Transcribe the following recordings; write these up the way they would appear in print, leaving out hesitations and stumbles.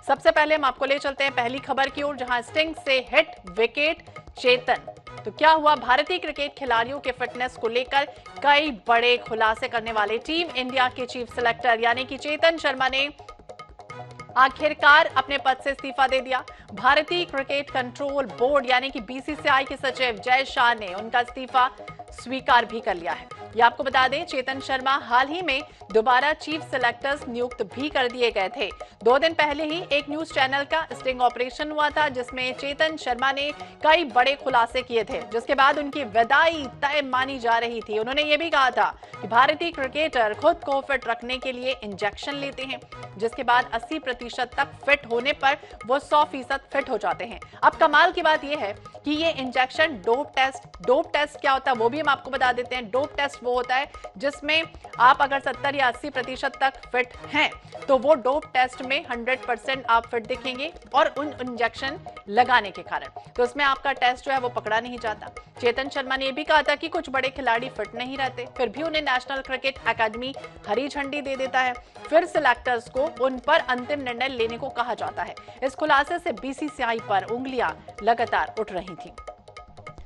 सबसे पहले हम आपको ले चलते हैं पहली खबर की ओर, जहां स्टिंग से हिट विकेट चेतन। तो क्या हुआ, भारतीय क्रिकेट खिलाड़ियों के फिटनेस को लेकर कई बड़े खुलासे करने वाले टीम इंडिया के चीफ सिलेक्टर यानी कि चेतन शर्मा ने आखिरकार अपने पद से इस्तीफा दे दिया। भारतीय क्रिकेट कंट्रोल बोर्ड यानी कि बीसीसीआई के सचिव जय शाह ने उनका इस्तीफा स्वीकार भी कर लिया है। ये आपको बता दें, चेतन शर्मा हाल ही में दोबारा चीफ सिलेक्टर्स नियुक्त भी कर दिए गए थे। 2 दिन पहले ही एक न्यूज चैनल का स्टिंग ऑपरेशन हुआ था, जिसमें चेतन शर्मा ने कई बड़े खुलासे किए थे, जिसके बाद उनकी विदाई तय मानी जा रही थी। उन्होंने ये भी कहा था कि भारतीय क्रिकेटर खुद को फिट रखने के लिए इंजेक्शन लेते हैं, जिसके बाद 80% तक फिट होने पर वो 100% फिट हो जाते हैं। अब कमाल की बात यह है कि ये इंजेक्शन डोप टेस्ट क्या होता है वो भी हम आपको बता देते हैं। डोप टेस्ट वो होता है जिसमें आप अगर 70 या 80% तक फिट हैं तो वो डोप टेस्ट में 100% आप फिट दिखेंगे, और उन इंजेक्शन लगाने के कारण तो उसमें आपका टेस्ट जो है वो पकड़ा नहीं जाता। चेतन शर्मा ने यह भी कहा था कि कुछ बड़े खिलाड़ी फिट नहीं रहते, फिर भी उन्हें नेशनल क्रिकेट एकेडमी हरी झंडी दे देता है, फिर सिलेक्टर्स को उन पर अंतिम निर्णय लेने को कहा जाता है। इस खुलासे से बीसीसीआई पर उंगलियां लगातार उठ रही थी।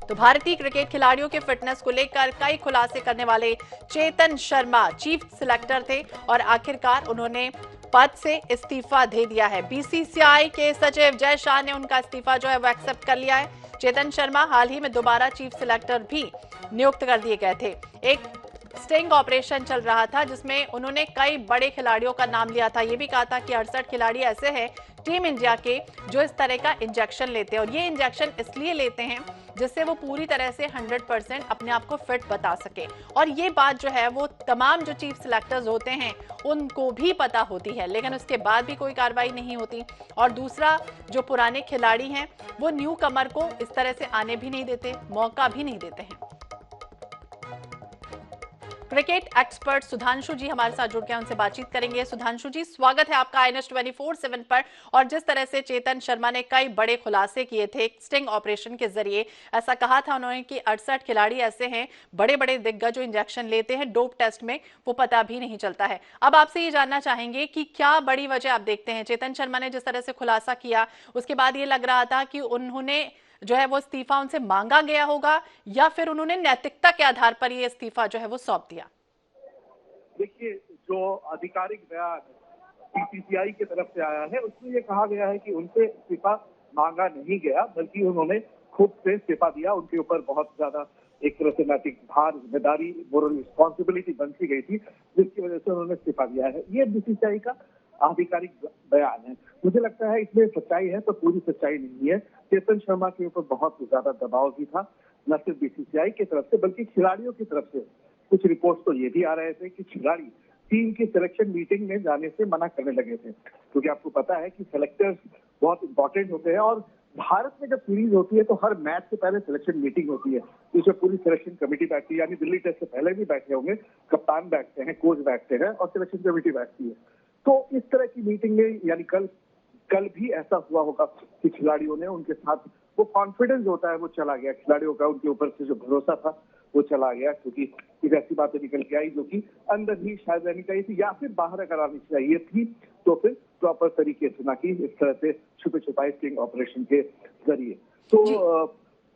तो भारतीय क्रिकेट खिलाड़ियों के फिटनेस को लेकर कई खुलासे करने वाले चेतन शर्मा चीफ सिलेक्टर थे, और आखिरकार उन्होंने पद से इस्तीफा दे दिया है। बीसीसीआई के सचिव जय शाह ने उनका इस्तीफा जो है वो एक्सेप्ट कर लिया है। चेतन शर्मा हाल ही में दोबारा चीफ सिलेक्टर भी नियुक्त कर दिए गए थे। एक स्टिंग ऑपरेशन चल रहा था जिसमें उन्होंने कई बड़े खिलाड़ियों का नाम लिया था। यह भी कहा था कि 68 खिलाड़ी ऐसे हैं टीम इंडिया के जो इस तरह का इंजेक्शन लेते हैं, और ये इंजेक्शन इसलिए लेते हैं जिससे वो पूरी तरह से 100% अपने आप को फिट बता सके। और ये बात जो है वो तमाम जो चीफ सिलेक्टर्स होते हैं उनको भी पता होती है, लेकिन उसके बाद भी कोई कार्रवाई नहीं होती। और दूसरा, जो पुराने खिलाड़ी हैं वो न्यू कमर को इस तरह से आने भी नहीं देते, मौका भी नहीं देते हैं। क्रिकेट एक्सपर्ट सुधांशु जी हमारे साथ जुड़ के उनसे बातचीत करेंगे। सुधांशु जी, स्वागत है आपका INS 24/7 पर। और जिस तरह से चेतन शर्मा ने कई बड़े खुलासे किए थे स्टिंग ऑपरेशन के जरिए, ऐसा कहा था उन्होंने कि 68 खिलाड़ी ऐसे हैं बड़े बड़े दिग्गज जो इंजेक्शन लेते हैं डोप टेस्ट में, वो पता भी नहीं चलता है। अब आपसे ये जानना चाहेंगे कि क्या बड़ी वजह आप देखते हैं, चेतन शर्मा ने जिस तरह से खुलासा किया उसके बाद ये लग रहा था कि उन्होंने जो है वो इस्तीफा उनसे मांगा गया होगा, या फिर उन्होंने नैतिकता के आधार पर ये इस्तीफा जो है वो सौंप दिया? देखिए, जो आधिकारिक बयान बीसीसीआई की तरफ से आया है उसमें ये कहा गया है कि उनसे इस्तीफा मांगा नहीं गया, बल्कि उन्होंने खुद से इस्तीफा दिया। उनके ऊपर बहुत ज्यादा एक तरह से नैतिक भार, जिम्मेदारी, मोरल रिस्पॉन्सिबिलिटी बनती गई थी, जिसकी वजह से उन्होंने इस्तीफा दिया है। ये बीसीसीआई का आधिकारिक बयान है। मुझे लगता है इसमें सच्चाई है तो पूरी सच्चाई नहीं है। चेतन शर्मा के ऊपर बहुत ज्यादा दबाव भी था, न सिर्फ बीसीसीआई की तरफ से बल्कि खिलाड़ियों की तरफ से। कुछ रिपोर्ट तो ये भी आ रहे थे कि खिलाड़ी टीम की सिलेक्शन मीटिंग में जाने से मना करने लगे थे, क्योंकि आपको पता है कि सिलेक्टर्स बहुत इंपॉर्टेंट होते हैं। और भारत में जब सीरीज होती है तो हर मैच से पहले सिलेक्शन मीटिंग होती है, जिसमें पूरी सिलेक्शन कमेटी बैठती है। यानी दिल्ली टेस्ट से पहले भी बैठे होंगे, कप्तान बैठते हैं, कोच बैठते हैं और सिलेक्शन कमेटी बैठती है। तो इस तरह की मीटिंग में, यानी कल भी ऐसा हुआ होगा कि खिलाड़ियों ने उनके साथ वो कॉन्फिडेंस होता है वो चला गया, खिलाड़ियों का उनके ऊपर से जो भरोसा था वो चला गया, क्योंकि कुछ ऐसी बातें निकल के आई जो कि अंदर ही शायद रहनी चाहिए थी, या फिर बाहर करानी चाहिए थी, तो फिर प्रॉपर तरीके से ना कि इस तरह से छुपे छुपाए स्टिंग ऑपरेशन के जरिए। तो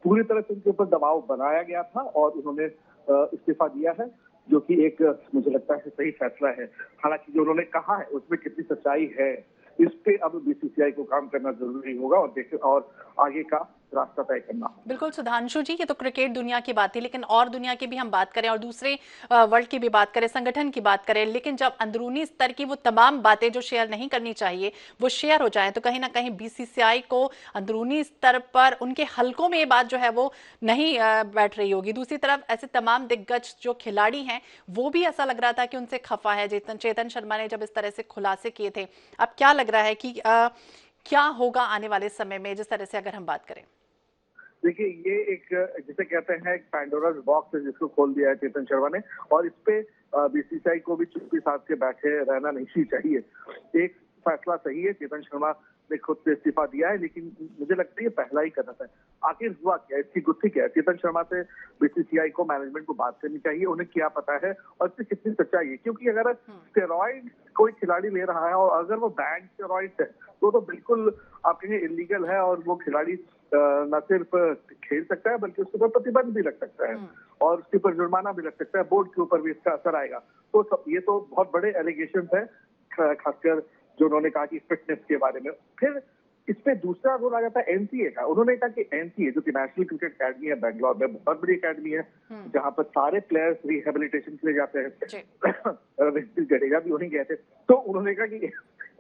पूरी तरह से उनके ऊपर दबाव बनाया गया था और उन्होंने इस्तीफा दिया है, जो कि एक मुझे लगता है सही फैसला है। हालांकि जो उन्होंने कहा है उसमें कितनी सच्चाई है इस पे अब बीसीसीआई को काम करना जरूरी होगा और आगे का रास्ता तय करना। बिल्कुल सुधांशु जी, ये तो क्रिकेट दुनिया की बात है, लेकिन और दुनिया की भी हम बात करें और दूसरे वर्ल्ड की भी बात करें, संगठन की बात करें, लेकिन जब अंदरूनी स्तर की वो तमाम बातें जो शेयर नहीं करनी चाहिए वो शेयर हो जाए, तो कहीं ना कहीं बीसीसीआई को अंदरूनी स्तर पर उनके हलकों में ये बात जो है वो नहीं बैठ रही होगी। दूसरी तरफ ऐसे तमाम दिग्गज जो खिलाड़ी हैं वो भी ऐसा लग रहा था कि उनसे खफा है चेतन शर्मा ने जब इस तरह से खुलासे किए थे। अब क्या लग रहा है कि क्या होगा आने वाले समय में, जिस तरह से अगर हम बात करें? देखिए, ये एक जिसे कहते हैं एक पैंडोरास बॉक्स है जिसको खोल दिया है चेतन शर्मा ने, और इस पे बीसीसीआई को भी चुप्पी साध के बैठे रहना नहीं चाहिए। एक फैसला सही है। चेतन शर्मा ने खुद से इस्तीफा दिया है, लेकिन मुझे लगता है ये पहला ही कदम है। आखिर हुआ क्या, इसकी गुत्थी क्या है? चेतन शर्मा से बीसीसीआई को, मैनेजमेंट को बात करनी चाहिए, उन्हें क्या पता है और इससे कितनी सच्चाई है। क्योंकि अगर स्टेरॉइड कोई खिलाड़ी ले रहा है और अगर वो बैंड स्टेरॉइड है तो बिल्कुल आप कहेंगे इलीगल है, और वो खिलाड़ी न सिर्फ खेल सकता है बल्कि उसके ऊपर प्रतिबंध भी लग सकता है और उसके ऊपर जुर्माना भी लग सकता है, बोर्ड के ऊपर भी इसका असर आएगा। तो ये तो बहुत बड़े एलिगेशन है, खासकर जो उन्होंने कहा कि फिटनेस के बारे में। फिर इसमें दूसरा रोल आ जाता है एनसीए का। उन्होंने कहा कि एनसीए जो कि नेशनल क्रिकेट अकेडमी है बैंगलोर में, बहुत बड़ी अकेडमी है जहां पर सारे प्लेयर्स रिहेबिलिटेशन के लिए जाते हैं, रविंद्र जडेजा भी वहीं गए थे। तो उन्होंने कहा कि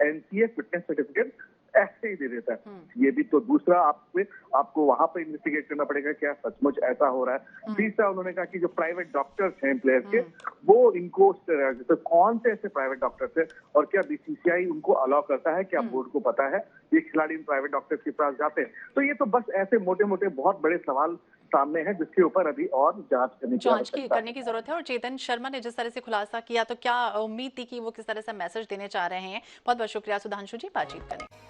एनसीए फिटनेस सर्टिफिकेट ऐसे ही दे देता है। ये भी तो दूसरा आपको वहां पर इन्वेस्टिगेट करना पड़ेगा क्या सचमुच ऐसा हो रहा है। तीसरा उन्होंने कहा कि जो प्राइवेट डॉक्टर्स हैं प्लेयर्स के, वो इनको तो कौन से ऐसे प्राइवेट डॉक्टर्स है और क्या बीसीसीआई उनको अलाउ करता है, क्या बोर्ड को पता है ये खिलाड़ी प्राइवेट डॉक्टर्स के पास जाते हैं। तो ये तो बस ऐसे मोटे मोटे बहुत बड़े सवाल सामने है जिसके ऊपर अभी और जांच करने की जरूरत है। और चेतन शर्मा ने जिस तरह से खुलासा किया, तो क्या उम्मीद थी कि वो किस तरह से मैसेज देने चाह रहे हैं। बहुत बहुत शुक्रिया सुधांशु जी बातचीत करने।